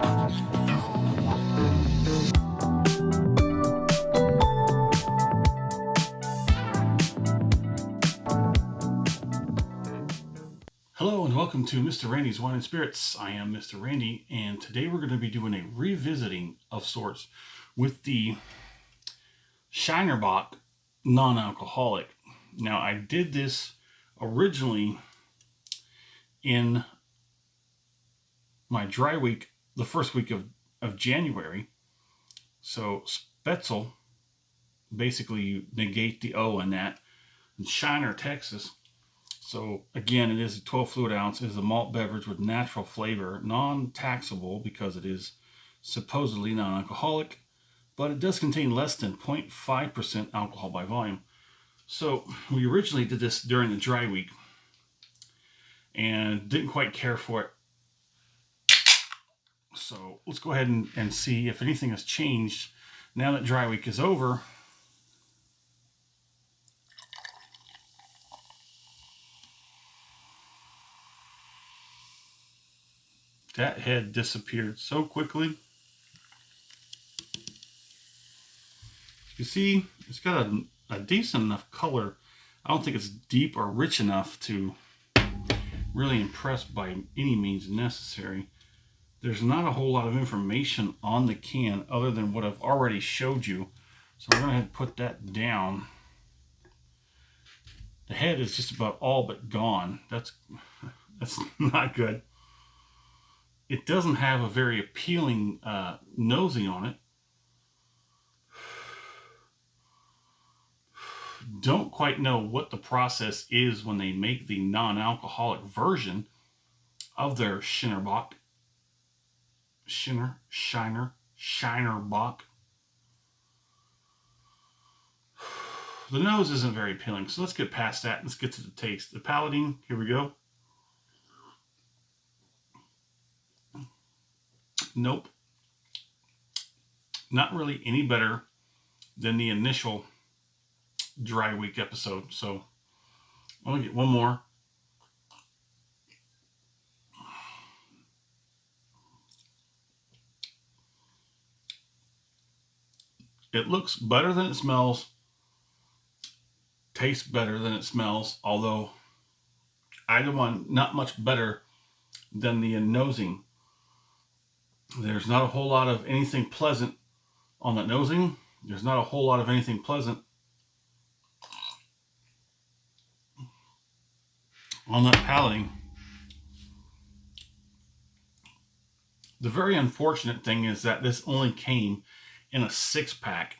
Hello and welcome to Mr. Randy's Wine and Spirits. I am Mr. Randy, and today we're going to be doing a revisiting of sorts with the Shiner Bock non-alcoholic. Now, I did this originally in my dry week, the first week of January. So Spätzle, basically you negate the O in that, and Shiner, Texas. So again, it is a 12 fluid ounce. It is a malt beverage with natural flavor, non-taxable because it is supposedly non-alcoholic, but it does contain less than 0.5% alcohol by volume. So we originally did this during the dry week and didn't quite care for it. So let's go ahead and see if anything has changed now that dry week is over. That head disappeared so quickly. You see, it's got a decent enough color. I don't think it's deep or rich enough to really impress by any means necessary. There's not a whole lot of information on the can other than what I've already showed you. So I'm going to go ahead and put that down. The head is just about all but gone. That's not good. It doesn't have a very appealing nosing on it. Don't quite know what the process is when they make the non-alcoholic version of their Shiner Bock. Shiner Bock. The nose isn't very appealing, so let's get past that. Let's get to the taste. The palating, here we go. Nope. Not really any better than the initial dry week episode. So I'm going to get one more. It looks better than it smells. Tastes better than it smells. Although either one, not much better than the nosing. There's not a whole lot of anything pleasant on that nosing. There's not a whole lot of anything pleasant on that palating. The very unfortunate thing is that this only came in a 6-pack.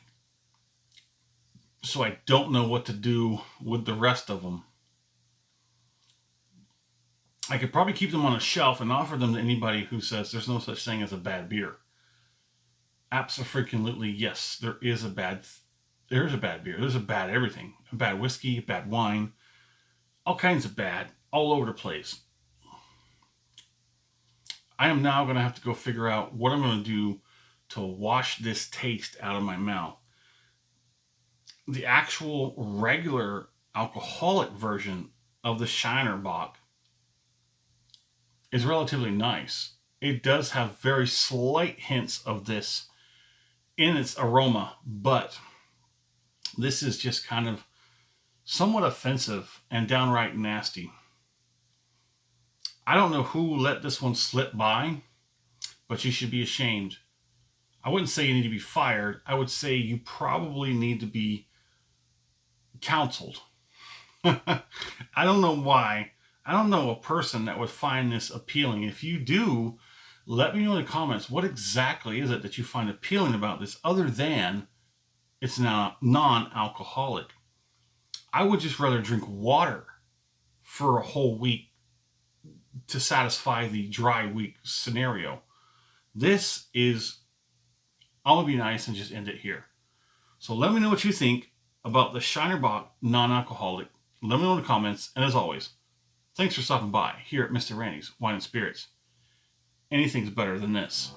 So I don't know what to do with the rest of them. I could probably keep them on a shelf and offer them to anybody who says there's no such thing as a bad beer. Abso-freaking-lutely, yes, there is a bad beer. There's a bad everything. A bad whiskey, bad wine, all kinds of bad, all over the place. I am now going to have to go figure out what I'm going to do to wash this taste out of my mouth. The actual regular alcoholic version of the Shiner Bock is relatively nice. It does have very slight hints of this in its aroma, but this is just kind of somewhat offensive and downright nasty. I don't know who let this one slip by, but you should be ashamed. I wouldn't say you need to be fired. I would say you probably need to be counseled. I don't know why. I don't know a person that would find this appealing. If you do, let me know in the comments, what exactly is it that you find appealing about this other than it's now non-alcoholic? I would just rather drink water for a whole week to satisfy the dry week scenario. This is, I'm going to be nice and just end it here. So let me know what you think about the Shiner Bock non-alcoholic. Let me know in the comments, and as always, thanks for stopping by here at Mr. Randy's Wine and Spirits. Anything's better than this.